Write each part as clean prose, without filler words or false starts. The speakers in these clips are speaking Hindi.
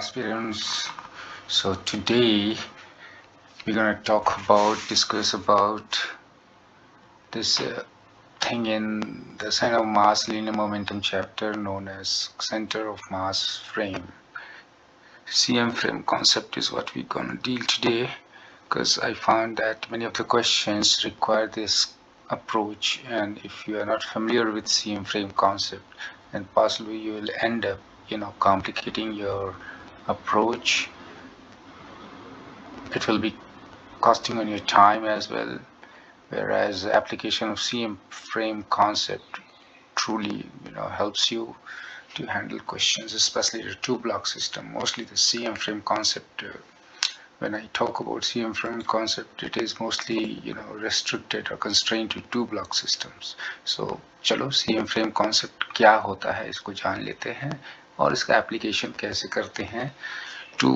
aspirants. So today we're gonna discuss about this thing in the center of mass linear momentum chapter known as center of mass frame. CM frame concept is what we're gonna deal today, because I found that many of the questions require this approach, and if you are not familiar with CM frame concept, then possibly you will end up complicating your approach. It will be costing on your time as well, whereas application of CM frame concept truly helps you to handle questions, especially the two block system. Mostly the CM frame concept, when I talk about CM frame concept, it is mostly restricted or constrained to two block systems. So चलो CM frame concept क्या होता है इसको जान लेते हैं और इसका application कैसे करते हैं to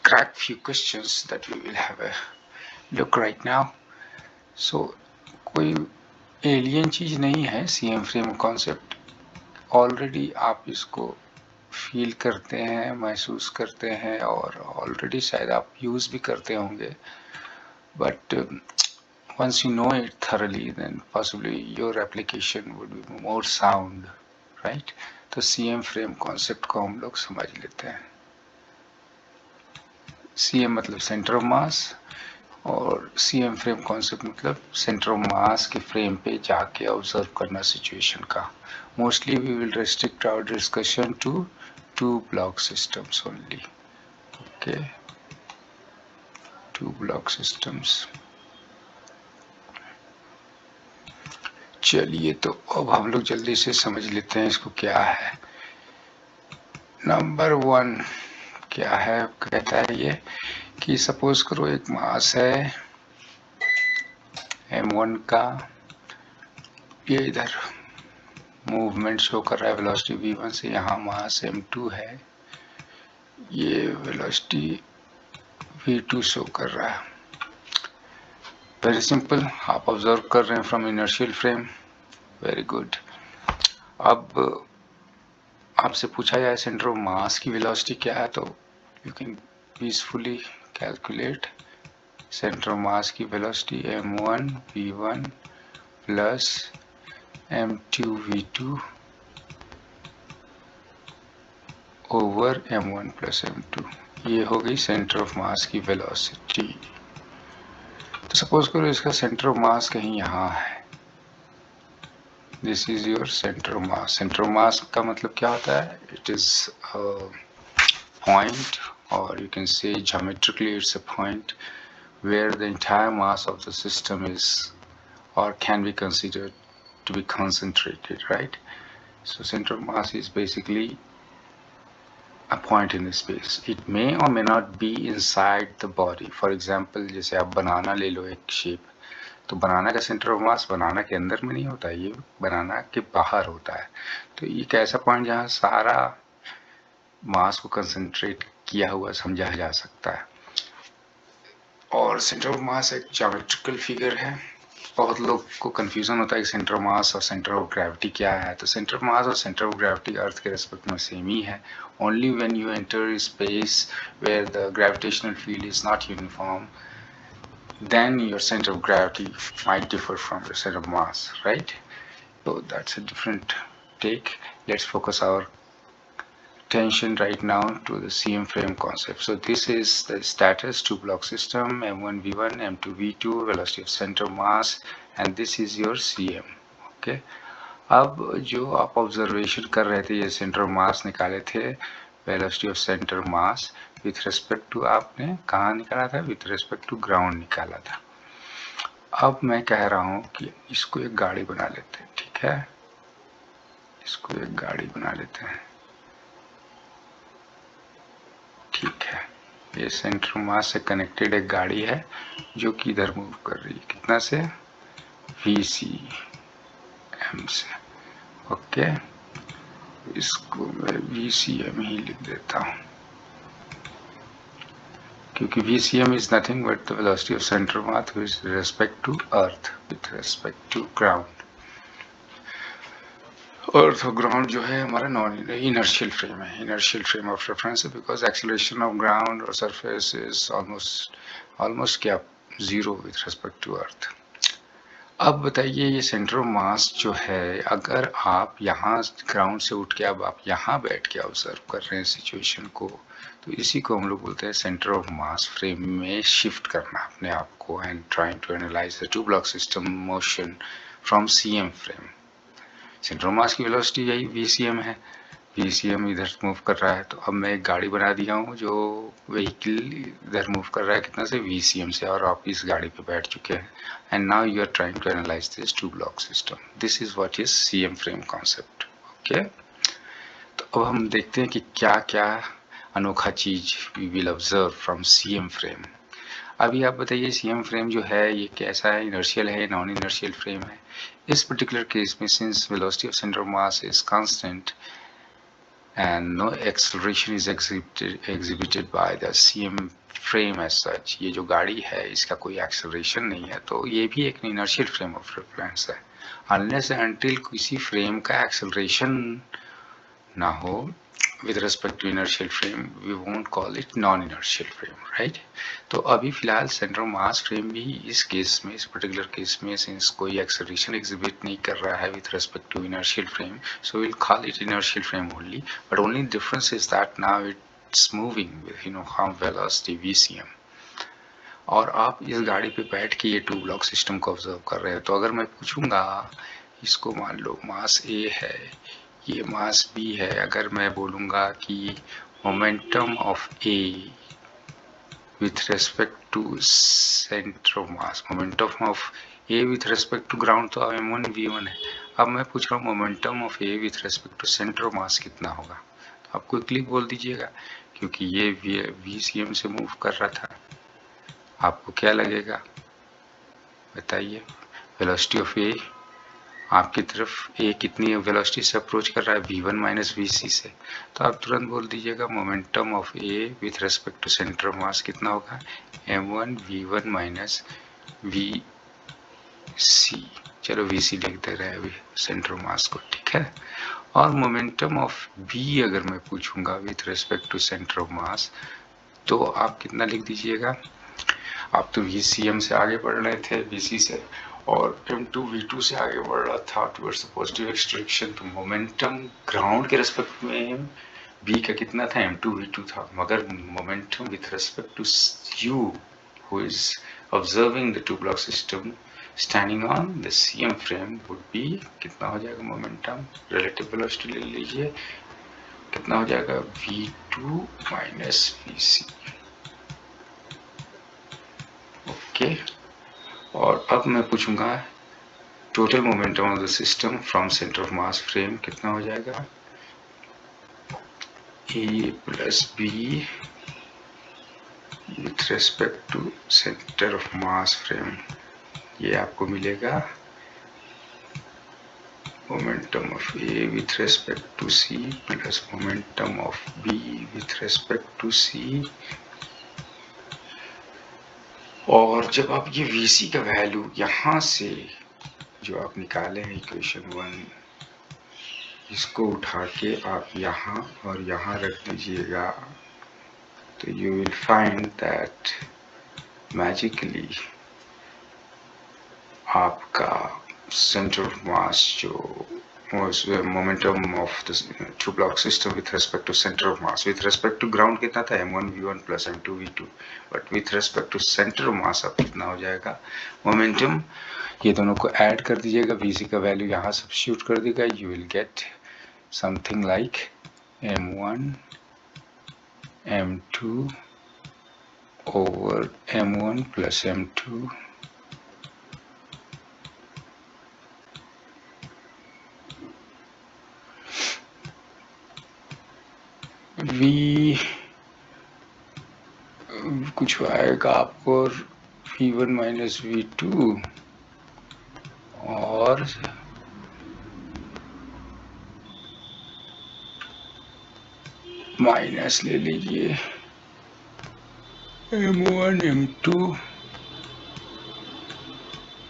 crack few questions that we will have a look right now. So कोई alien चीज नहीं है CM frame concept. Already आप इसको फील करते हैं, महसूस करते हैं और ऑलरेडी शायद आप यूज भी करते होंगे, but once you know it thoroughly, then possibly your application would be more sound, right? तो CM frame concept को हम लोग समझ लेते हैं. CM मतलब सेंटर ऑफ मास और CM frame concept मतलब सेंटर ऑफ मास के फ्रेम पे जाके ऑब्जर्व करना सिचुएशन का. Mostly we will restrict our discussion to two block systems only. Okay, two block systems. चलिए तो अब हम लोग जल्दी से समझ लेते हैं इसको क्या है. नंबर 1 क्या है, कहता है ये कि सपोज करो एक मास है m1 का, ये इधर मूवमेंट शो कर रहा है वेलोसिटी v1 से, यहाँ मास m2 है, ये वेलोसिटी v2 शो कर रहा है. वेरी सिंपल, आप ऑब्जर्व कर रहे हैं from inertial frame. Very good. अब आपसे पूछा जाए सेंटर ऑफ मास की वेलोसिटी क्या है, तो you can peacefully calculate centre of mass की velocity m1 v1 plus m2 v2 over m1 plus m2. ये हो गई सेंटर ऑफ मास की वेलोसिटी. तो सपोज करो इसका सेंटर ऑफ मास कहीं यहाँ है. This is your centre of mass. Centre of mass का मतलब क्या होता है? इट इज पॉइंट, और you can say geometrically it's a point where the entire mass of the system is or can be considered to be concentrated, right? So center of mass is basically a point in the space. It may or may not be inside the body. For example, जैसे आप बनाना ले लो एक शेप, तो बनाना का सेंटर ऑफ मास बनाना के अंदर में नहीं होता, ये बनाना के बाहर होता है. तो ये एक ऐसा पॉइंट जहाँ सारा मास को कंसंट्रेट किया हुआ समझा जा सकता है. और सेंटर ऑफ मास एक ज्योमेट्रिकल फिगर है. बहुत लोग को कंफ्यूजन होता है कि सेंटर ऑफ मास और सेंटर ऑफ ग्रेविटी क्या है. तो सेंटर ऑफ मास और सेंटर ऑफ ग्रेविटी अर्थ के रेस्पेक्ट में सेम ही है. Only when you enter space where the gravitational field is not uniform, then your center of gravity might differ from your center of mass, right? So that's a different take. Let's focus our attention right now to the CM frame concept. So this is the status two block system, m1 v1 m2 v2, velocity of center of mass, and this is your CM. okay, अब जो आप ऑब्जर्वेशन कर रहे थे, ये सेंटर ऑफ मास निकाले थे, velocity of centre mass with respect to, आपने कहाँ निकाला था? विथ रिस्पेक्ट टू ग्राउंड निकाला था. अब मैं कह रहा हूँ कि इसको एक गाड़ी बना लेते हैं. ठीक है, इसको एक गाड़ी बना लेते हैं. ठीक है, ये सेंटर मास से कनेक्टेड एक गाड़ी है जो कि इधर मूव कर रही है. कितना से? VCM से. ओके, इसको मैं VCM ही लिख देता हूँ, क्योंकि VCM is nothing but the velocity of center of mass with respect to earth, with respect to ground. और तो ग्राउंड जो है हमारा नॉन इनर्शियल फ्रेम है, इनर्शियल फ्रेम ऑफ रेफरेंस है, बिकॉज एक्सेलरेशन ऑफ ग्राउंड और सरफेस इज ऑलमोस्ट क्या zero with respect to earth. अब बताइए ये सेंटर ऑफ मास जो है, अगर आप यहाँ ग्राउंड से उठ के अब आप यहाँ बैठ के ऑब्जर्व कर रहे हैं सिचुएशन को, तो इसी को हम लोग बोलते हैं सेंटर ऑफ मास फ्रेम में शिफ्ट करना अपने आप को and trying to analyse the two block system motion from CM frame. Centre of mass की वेलोसिटी यही VCM है, VCM इधर मूव कर रहा है, तो अब मैं एक गाड़ी बना दिया हूँ जो व्हीकल इधर मूव कर रहा है कितना से, VCM से, और आप इस गाड़ी पे बैठ चुके हैं and now you are trying to analyse this two block system. This is what is CM frame concept. Okay, तो अब हम देखते हैं कि क्या क्या अनोखा चीज we will observe from CM frame. अभी आप बताइए CM फ्रेम जो है ये कैसा है, इनर्शियल है, नॉन इनर्शियल फ्रेम है। इस पर्टिकुलर केस में since velocity of centre of mass is constant and no acceleration is exhibited by the CM frame as such, ये जो गाड़ी है इसका कोई एक्सेलरेशन नहीं है, तो ये भी एक इनर्शियल फ्रेम ऑफ रेफरेंस है। अनलेस अनटिल किसी फ्रेम का एक्सेलरेशन ना हो with respect to inertial frame, we won't call it non-inertial frame, right? तो अभी फिलहाल सेंटर ऑफ मास फ्रेम भी इस केस में, इस पर्टिकुलर केस में, सिंस कोई एक्सेलरेशन एग्जिबिट नहीं कर रहा है with respect to inertial frame, so we'll call it inertial frame only. But only difference is that now it's moving with some velocity VCM. और आप इस गाड़ी पे बैठ के ये टू ब्लॉक सिस्टम को ऑब्जर्व कर रहे हैं, तो अगर मैं पूछूंगा इसको, मान लो मास A है, ये मास B है, अगर मैं बोलूँगा कि momentum of A with respect to centre of mass, momentum of A with respect to ground तो m1 v1 है, अब मैं पूछ रहा हूँ momentum of A with respect to centre of mass कितना होगा, तो आप क्विकली बोल दीजिएगा, क्योंकि ये VCM से मूव कर रहा था, आपको क्या लगेगा बताइए। वेलोसिटी ऑफ A आपकी तरफ A कितनी वेलोसिटी से अप्रोच कर रहा है, v1 माइनस VC से, तो आप तुरंत बोल दीजिएगा momentum of A with respect to centre of mass कितना होगा, m1 v1 माइनस VC। चलो VC लिख दे रहे हैं अभी सेंटर ऑफ मास को, ठीक है। और मोमेंटम ऑफ B अगर मैं पूछूंगा with respect to centre of mass, तो आप कितना लिख दीजिएगा, आप तो VCM से आगे बढ़ रहे थे, VC से, और m2 v2 से आगे बढ़ रहा था टुवर्ड्स द पॉजिटिव एक्सट्रैक्शन, तो मोमेंटम ग्राउंड के रेस्पेक्ट में B का कितना था, m2 v2 था, मगर momentum with respect to you who is observing the two block system standing on the CM frame would be, कितना हो जाएगा मोमेंटम, रिलेटिव वेलोसिटी ले लीजिए, कितना हो जाएगा v2 माइनस VC। ओके, और अब मैं पूछूंगा total momentum of the system from centre of mass frame कितना हो जाएगा, A plus B with respect to centre of mass frame, ये आपको मिलेगा momentum of A with respect to C plus momentum of B with respect to C। और जब आप ये VC का वैल्यू यहाँ से जो आप निकाले हैं इक्वेशन 1, इसको उठा के आप यहाँ और यहाँ रख दीजिएगा, तो you will find that magically आपका सेंटर ऑफ मास जो momentum of the two block system with respect to centre of mass, with respect to ground कितना था, m1 v1 plus m2 v2, but with respect to centre of mass अब कितना हो जाएगा मोमेंटम, ये दोनों को ऐड कर दीजिएगा, VC का वैल्यू यहाँ सब्स्टिट्यूट कर देगा, you will get something like m1 m2 over m1 plus m2 v कुछ आएगा आपको v1 माइनस v2 और माइनस ले लीजिए m1 m2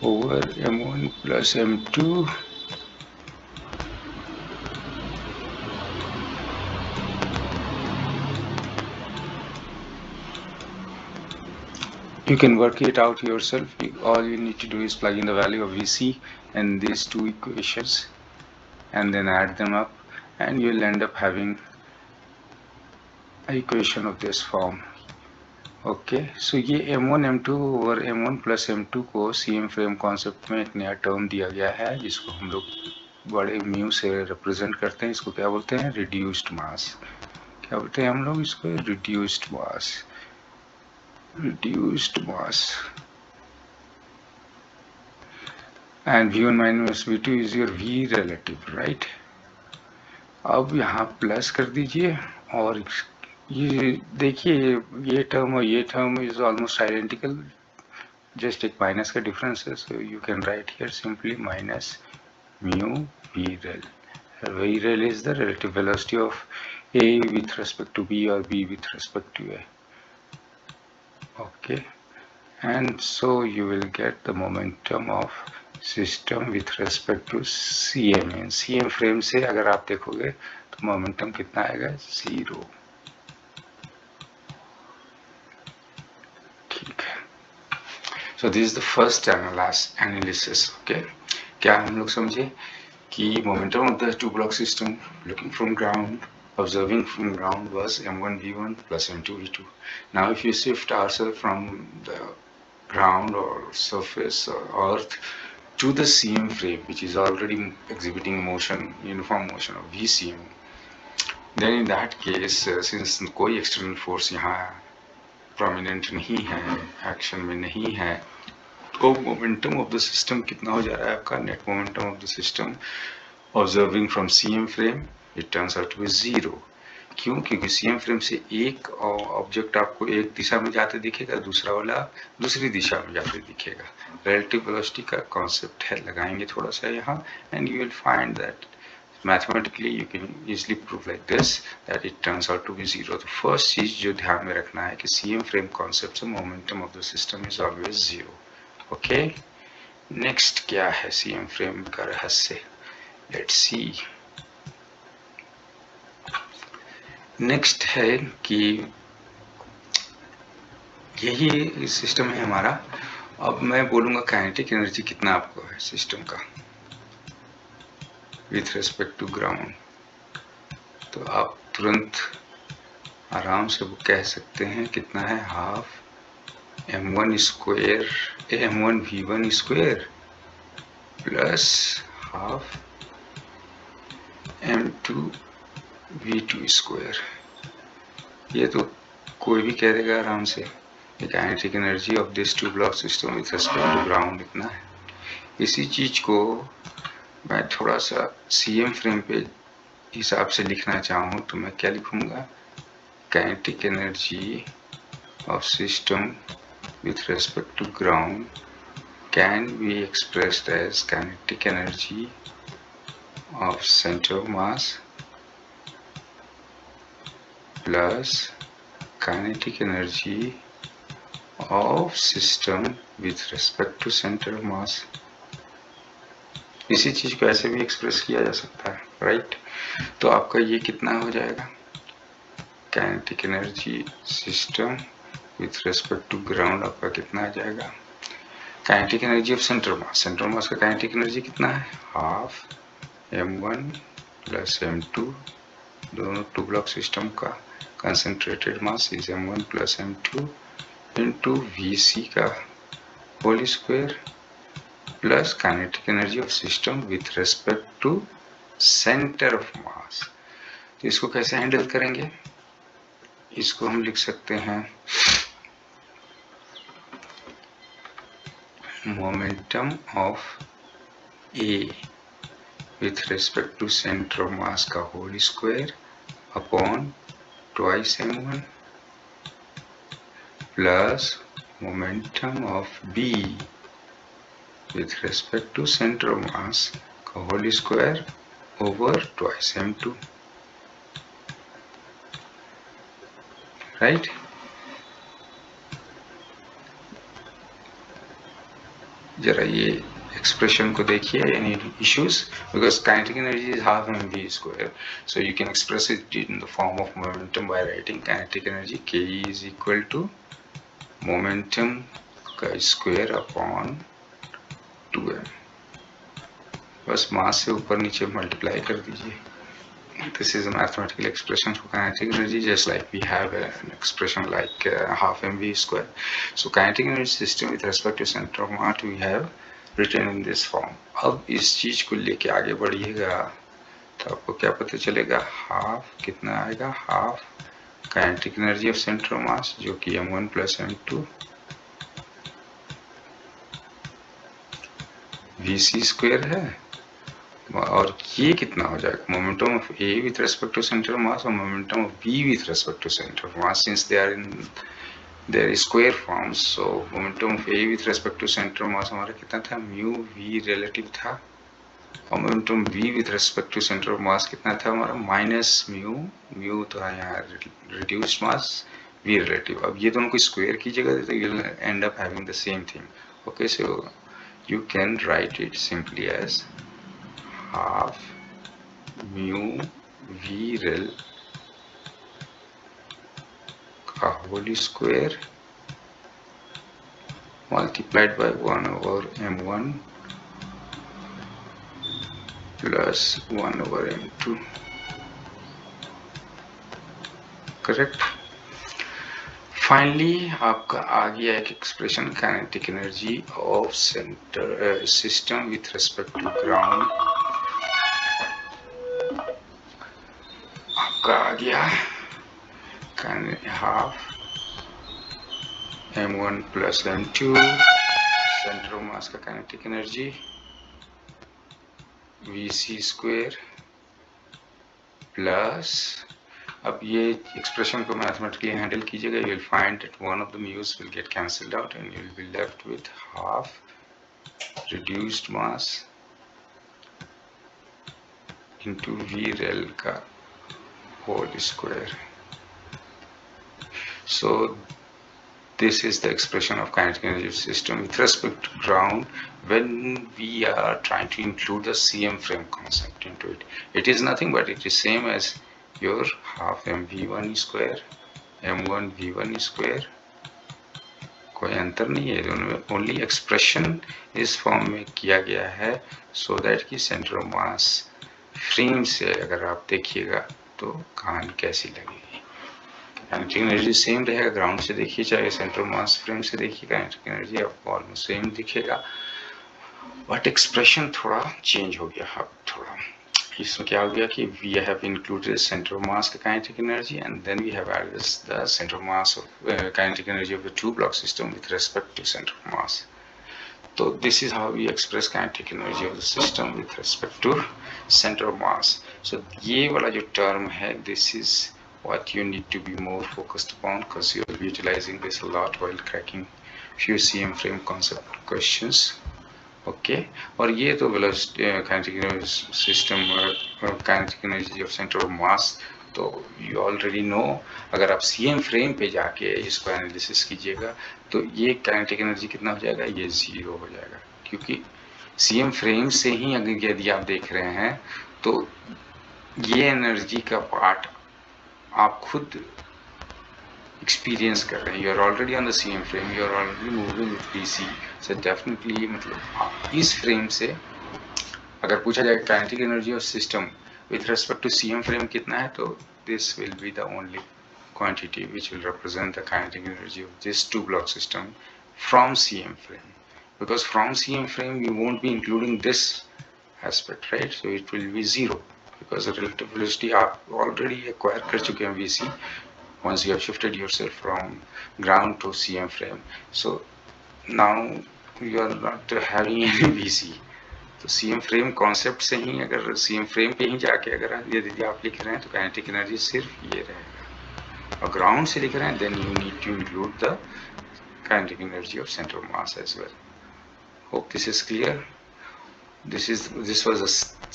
over m1 plus m2 You can work it out yourself. All you need to do is plug in the value of Vc and these two equations and then add them up, and you'll end up having an equation of this form. Okay so ये m1 m2 over m1 plus m2 को CM फ्रेम कॉन्सेप्ट में एक नया टर्म दिया गया है जिसको हम लोग बड़े म्यू से रिप्रेजेंट करते हैं. इसको क्या बोलते हैं? रिड्यूस्ड मास. क्या बोलते हैं हम लोग इसको? Reduced mass. Reduced mass. And v1 minus v2 is your v relative, right. अब यहाँ प्लस कर दीजिए और ये देखिए ये टर्म और ये term is almost identical, just एक माइनस का डिफरेंस है. सो you can right here simply minus mu v rel. v rel is the relative velocity of a with respect to b or b with respect to a. Okay, and so you will get the momentum of system with respect to cm. in cm frame से अगर आप देखोगे तो मोमेंटम कितना आएगा? 0. ठीक है. So this is the first analysis. Okay, क्या हम लोग समझे कि momentum of the two block system looking from ground, observing from ground was m1 v1 plus m2 v2. Now if you shift ourselves from the ground or surface or earth to the CM frame, which is already exhibiting motion, uniform motion of VCM, then in that case, since कोई external force यहाँ prominent नहीं है, action में नहीं है, तो momentum of the system कितना हो जा रहा है आपका? net momentum of the system observing from CM frame, it turns out to be 0. क्यों? क्योंकि CM फ्रेम से एक ऑब्जेक्ट आपको एक दिशा में जाते दिखेगा, दूसरा वाला दूसरी दिशा में जाते दिखेगा. रिलेटिव वेलोसिटी का कॉन्सेप्ट है, लगाएंगे थोड़ा सा यहाँ, and you will find that mathematically you can easily prove like this that it turns out to be 0. तो फर्स्ट चीज जो ध्यान में रखना है कि CM फ्रेम कॉन्सेप्ट से momentum of the system is always 0. Okay, next क्या है CM फ्रेम का रहस्य? Let's see. नेक्स्ट है कि यही सिस्टम है हमारा. अब मैं बोलूंगा काइनेटिक एनर्जी कितना आपको है सिस्टम का विथ रिस्पेक्ट टू ग्राउंड, तो आप तुरंत आराम से वो कह सकते हैं कितना है? Half m1 square m1 v1 square plus half m2 v2 square. ये तो कोई भी कह देगा आराम से. Kinetic energy of this two block system with respect to ground इतना है. इसी चीज को मैं थोड़ा सा CM फ्रेम पे हिसाब से लिखना चाहूँ तो मैं क्या लिखूंगा? Kinetic energy of system with respect to ground can be expressed as kinetic energy of centre of mass plus kinetic energy of system with respect to center of mass. इसी चीज को ऐसे भी एक्सप्रेस किया जा सकता है, राइट. तो आपका ये कितना हो जाएगा? Kinetic energy system with respect to ground आपका कितना आ जाएगा? Kinetic energy of centre mass. Centre mass का काइनेटिक एनर्जी कितना है? हाफ m1 प्लस m2, दोनों टू ब्लॉक सिस्टम का concentrated mass is m1 plus m2 into vc का whole square plus kinetic energy of system with respect to center of mass. तो इसको कैसे हैंडल करेंगे? इसको हम लिख सकते हैं momentum of A with respect to center of mass का whole square upon twice m1 plus momentum of B with respect to center of mass का whole square over twice m2, right. जरा ये expression को देखिए. any issues? Because kinetic energy is half mv square, so you can express it in the form of momentum by writing kinetic energy k is equal to momentum का स्क्वायर अपॉन 2m, बस मास से ऊपर नीचे मल्टीप्लाई कर दीजिए. This is a mathematical expression for kinetic energy, just like we have an expression like half mv square. So kinetic energy system with respect to center of mass we have written in this form. अब इस चीज को लेके आगे बढ़िएगा तो आपको क्या पता चलेगा, हाफ कितना आएगा, half kinetic energy of centre of mass जो कि m1 plus m2 vc square है, और ये कितना हो जाएगा, momentum of A with respect to centre of mass और momentum of B with respect to centre of mass, since they are in their square forms. So momentum of A with respect to centre of mass हमारा कितना था, म्यू वी रिलेटिव था, और momentum B with respect to centre of mass कितना था हमारा, माइनस म्यू, म्यू तो है यहाँ रिड्यूस्ड मास, वी रिलेटिव. अब ये दोनों को स्क्वायर कीजिएगा तो you will end up having the same thing. Okay, so you can write it simply as half mu v rel का whole square multiplied by 1 over m1 plus 1 over m2. Correct. Finally आपका आ गया एक expression kinetic energy of centre system with respect to ground. आपका आ गया half m1 plus m2 centre of mass का kinetic energy vc square plus, अब ये एक्सप्रेशन को मैथमेटिकली हैंडल कीजिएगा, you will find that one of the mus will get cancelled out and you will be left with half reduced mass into V rel का whole square. So this is the expression of kinetic energy system with respect to ground when we are trying to include the CM frame concept into it. It is nothing but it is same as your half mv1 square m1 v1 square. कोई अंतर नहीं है दोनों में, ओनली एक्सप्रेशन इस फॉर्म में किया गया है so that कि सेंटर ऑफ मास फ्रेम से अगर आप देखिएगा तो कहानी कैसी लगेगी. काइनेटिक एनर्जी सेम रहेगा, ग्राउंड से देखिए चाहे सेंटर ऑफ मास फ्रेम से देखिए, काइनेटिक एनर्जी आपको ऑलमोस्ट सेम दिखेगा, बट एक्सप्रेशन थोड़ा चेंज हो गया. अब थोड़ा इसमें क्या हो गया कि we have included centre of mass का kinetic energy and then we have added the centre of mass of kinetic energy of the two block system with respect to centre of mass. So this is how we express kinetic energy of the system with respect to center of mass. So ये वाला जो term है, this is what you need to be more focused upon because you will be utilizing this a lot while cracking few CM frame concept questions. Okay, और ये तो kinetic energy system kinetic energy of center of mass तो you already know. अगर आप CM फ्रेम पे जाके इसको एनालिसिस कीजिएगा तो ये काइनेटिक एनर्जी कितना हो जाएगा, ये 0 हो जाएगा, क्योंकि CM फ्रेम से ही अगर यदि आप देख रहे हैं तो ये एनर्जी का पार्ट आप खुद एक्सपीरियंस कर रहे हैं. You are already on the CM frame, you are already moving with DC. So definitely मतलब आप इस फ्रेम से अगर पूछा जाए kinetic energy of system with respect to CM frame कितना है, तो this will be the only quantity which will represent the kinetic energy of this two block system from CM frame, because from CM frame you won't be including this aspect, right? So it will be 0 because the relative velocity आप already acquire कर चुके हैं VC once you have shifted yourself from ground to CM frame. So now you are not having any VC. तो CM फ्रेम कॉन्सेप्ट से ही अगर CM फ्रेम पे ही जाके अगर यदि आप लिख रहे हैं तो काइनेटिक एनर्जी सिर्फ ये रहेगा, और ग्राउंड से लिख रहे हैं then you need to include the kinetic energy of centre of mass as well. Hope this is clear. This was the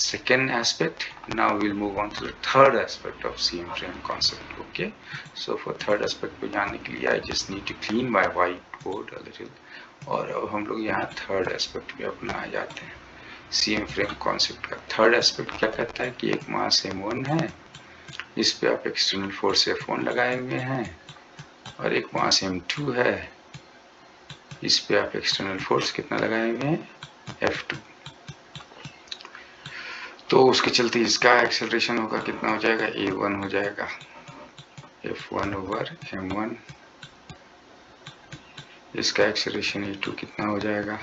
second aspect. Now we'll move on to the third aspect of CM frame concept. Okay, so for third aspect पे जाने के लिए I just need to clean my whiteboard a little, और अब हम लोग यहाँ थर्ड एस्पेक्ट पे अपना आ जाते हैं. CM फ्रेम कॉन्सेप्ट का थर्ड एस्पेक्ट क्या कहता है कि एक मास m1 है, इस पे आप एक्सटर्नल फोर्स F1 लगाए हुए हैं, और एक मास m2 है इस पे आप एक्सटर्नल फोर्स कितना लगाए हुए हैं, F2। तो उसके चलते इसका एक्सेलरेशन होगा, कितना हो जाएगा, A1 हो जाएगा, F1 ओवर M1। इसका एक्सेलरेशन A2 कितना हो जाएगा,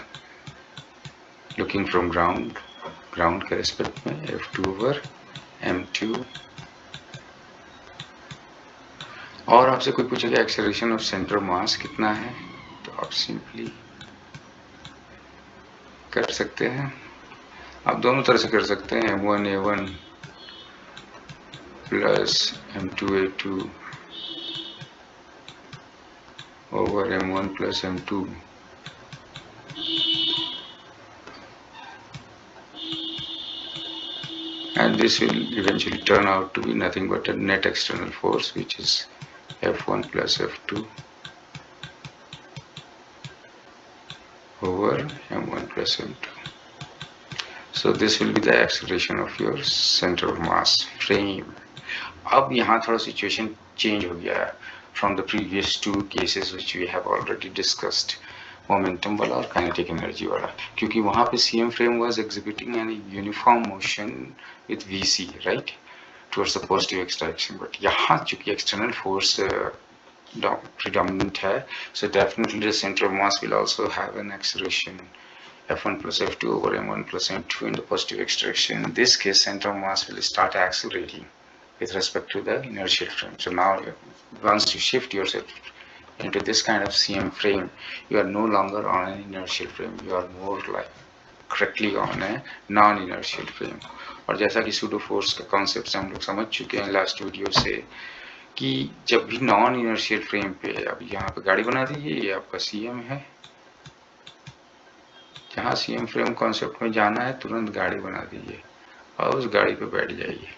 लुकिंग फ्रॉम ग्राउंड के रेस्पेक्ट में, F2 ओवर M2। और आपसे कोई पूछेगा acceleration of centre of mass कितना है, तो आप सिंपली कर सकते हैं, आप दोनों तरह से कर सकते हैं, M1 A1 plus M2 A2 over M1 plus M2। And this will eventually turn out to be nothing but a net external force, which is F1 plus F2 over M1 plus M2. So this will be the acceleration of your center of mass frame. अब यहाँ थोड़ा situation change हो गया है from the previous two cases which we have already discussed, momentum वाला और kinetic energy वाला, क्योंकि वहाँ पे CM frame was exhibiting an uniform motion with VC, right, towards the positive x direction. But यहाँ चूंकि external force predominant है, so definitely the center of mass will also have an acceleration F1 plus F2 over M1 plus M2 in the positive x direction. In this case, center of mass will start accelerating with respect to the inertial frame. So now once you shift yourself into this kind of CM frame, you are no longer on an inertial frame, you are more like correctly on a non-inertial frame. और जैसा कि सूडो फोर्स का कॉन्सेप्ट हम लोग समझ चुके हैं लास्ट वीडियो से, कि जब भी नॉन इनर्शियल फ्रेम पे, अब यहाँ पे गाड़ी बना दीजिए, ये आपका CM है, जहाँ CM फ्रेम कॉन्सेप्ट में जाना है तुरंत गाड़ी बना दीजिए और उस गाड़ी पे बैठ जाइए।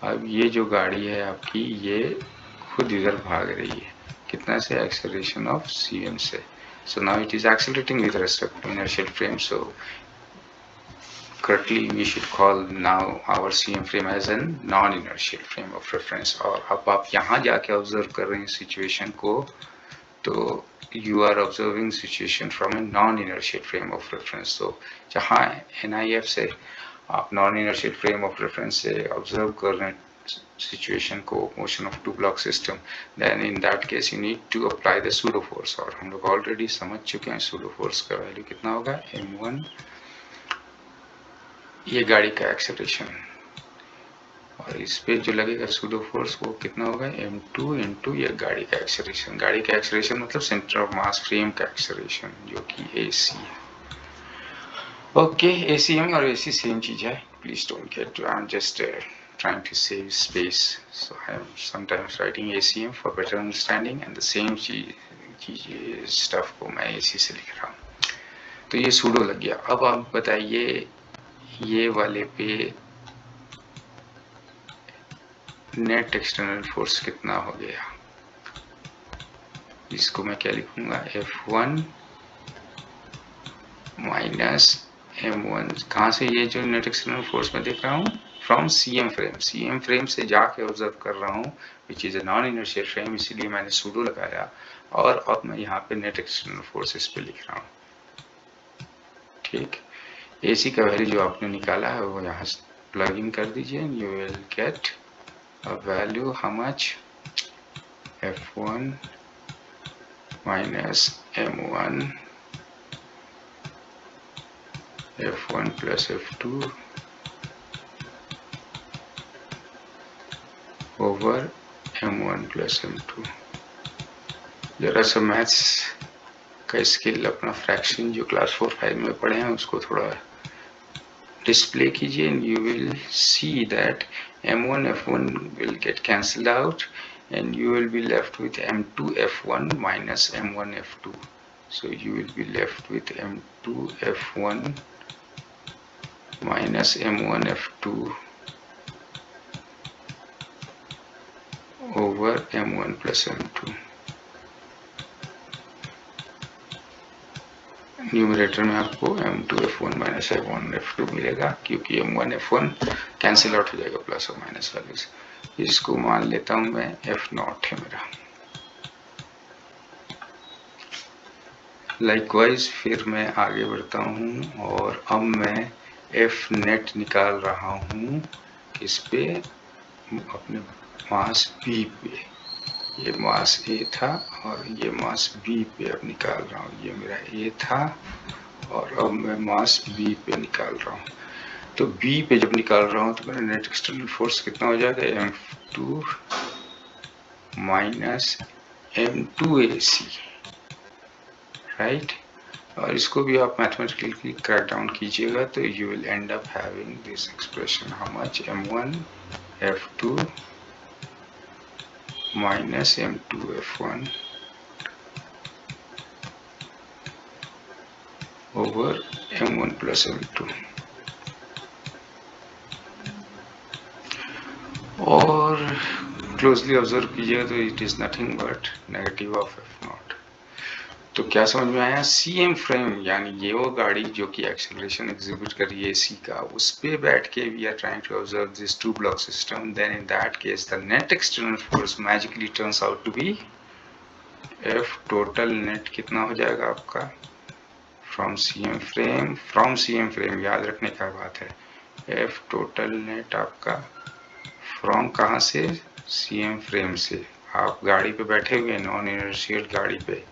अब ये जो गाड़ी है आपकी, ये खुद इधर भाग रही है, कितना से, एक्सेलरेशन ऑफ CM से। So now it is accelerating with respect to inertial frame. So correctly we should call now our CM frame as a non-inertial frame of reference. और अब आप यहाँ जाके ऑब्जर्व कर रहे हैं सिचुएशन को, तो you are observing situation from a non-inertial frame of reference. So जहाँ NIF से आप non-inertial frame of reference से ऑब्जर्व कर रहे हैं situation को, motion of two block system, then in that case you need to apply the pseudo force. और हम लोग already समझ चुके हैं pseudo force का वैल्यू कितना होगा, M1 ये गाड़ी का एक्सेलरेशन, और इस पे जो लगेगा सूडो फोर्स वो कितना होगा, M2 इंटू ये गाड़ी का एक्सेलरेशन। गाड़ी का एक्सेलरेशन मतलब सेंटर ऑफ मास फ्रेम का एक्सेलरेशन, जो कि AC है। ओके, ACM और AC सेम चीज है, please don't get, I am just trying to save space, so I am sometimes writing ACM for better understanding, and the same चीज स्टफ को मैं AC से लिख रहा हूँ। तो ये सूडो लग गया। अब आप बताइए ये वाले पे नेट एक्सटर्नल फोर्स कितना हो गया, इसको मैं क्या लिखूंगा, F1 माइनस M1। कहाँ से ये जो नेट एक्सटर्नल फोर्स में देख रहा हूँ, from CM frame, CM frame से जाके ऑब्जर्व कर रहा हूँ, which is a non inertial frame, इसीलिए मैंने सूडो लगाया। और अब मैं यहाँ पे नेट एक्सटर्नल फोर्स इस पे लिख रहा हूँ। ठीक, AC का वैल्यू जो आपने निकाला है वो यहाँ प्लग इन कर दीजिए, you will get a value how much, F1 minus M1 F1 plus F2 over M1 plus M2। जरा सा मैथ्स का स्किल अपना फ्रैक्शन जो क्लास 4-5 में पढ़े हैं उसको थोड़ा डिस्प्ले कीजिए, and you will see that M1 F1 will get cancelled out and you will be left with M2 F1 minus M1 F2. So you will be left with M2 F1 minus M1 F2 over M1 plus M2। Numerator में आपको M2 F1 minus M1 F2 मिलेगा, क्योंकि M1 F1 कैंसिल आउट हो जाएगा प्लस और माइनस वाले से। इसको मान लेता हूं मैं F0 है मेरा। लाइकवाइज फिर मैं आगे बढ़ता हूँ और अब मैं एफ नेट निकाल रहा हूँ किस पे, अपने मास बी पे। ये मास ए था और ये मास बी पे अब निकाल रहा हूँ। ये मेरा ए था और अब मैं मास बी पे निकाल रहा हूँ। तो बी पे जब निकाल रहा हूँ तो मेरा नेट एक्सटर्नल फोर्स कितना हो जाएगा, M2 माइनस M2AC, राइट। और इसको भी आप मैथमेटिकली क्रैक डाउन कीजिएगा तो you will end up having this expression, how much, M1 F2 minus M2 F1 over M1 plus M2। और क्लोजली ऑब्जर्व कीजिएगा तो it is nothing but negative of F0। तो क्या समझ में आया, CM फ्रेम यानी ये वो गाड़ी जो कि एक्सेलरेशन एग्जिबिट कर रही है AC का, उस पे बैठ के we are trying to observe this two block system, then in that case the net external force magically turns out to be F total net कितना हो जाएगा आपका फ्रॉम CM फ्रेम याद रखने का बात है, F टोटल नेट आपका फ्रॉम कहाँ से, CM फ्रेम से। आप गाड़ी पे बैठे हुए नॉन इनर्शियल गाड़ी पे,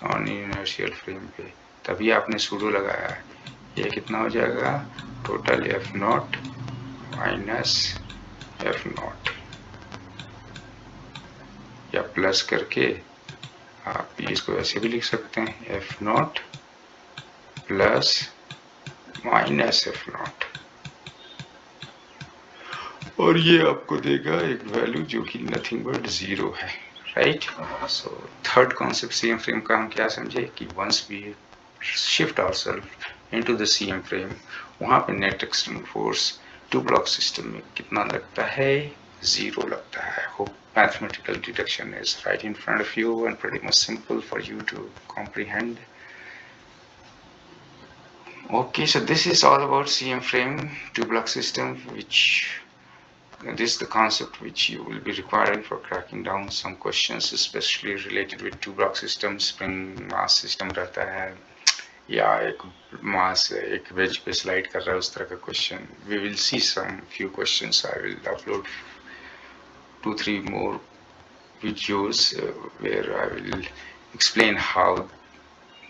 नॉन इनर्शियल फ्रेम पे, तभी आपने सूडो लगाया है। ये कितना हो जाएगा, टोटल F0 माइनस F0, या प्लस करके आप इसको ऐसे भी लिख सकते हैं, F0 प्लस माइनस F0, और ये आपको देगा एक वैल्यू जो कि नथिंग बट 0 है, right. So third concept CM frame का हम क्या समझे कि once we shift ourselves into the CM frame, वहां पे net external force two block system में कितना लगता है, 0 लगता है। Hope mathematical deduction is right in front of you and pretty much simple for you to comprehend. Okay, so this is all about CM frame two block system, which this is the concept which you will be requiring for cracking down some questions, especially related with two block system, spring mass system रहता है या एक मास एक वेज पे स्लाइड कर रहा है, उस तरह का question. We will see some few questions, I will upload 2-3 more videos where I will explain how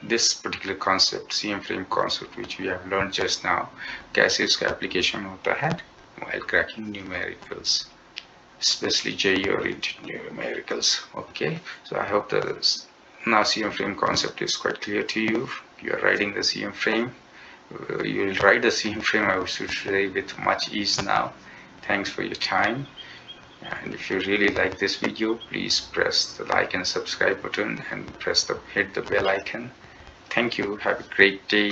this particular concept, CM frame concept which we have learned just now, कैसे इसका application होता है while cracking numericals, especially JEE oriented numericals. Okay, so I hope the now CM frame concept is quite clear to you. You are writing the CM frame, you will write the CM frame, I should say, with much ease now. Thanks for your time, and if you really like this video, please press the like and subscribe button and hit the bell icon. Thank you, have a great day.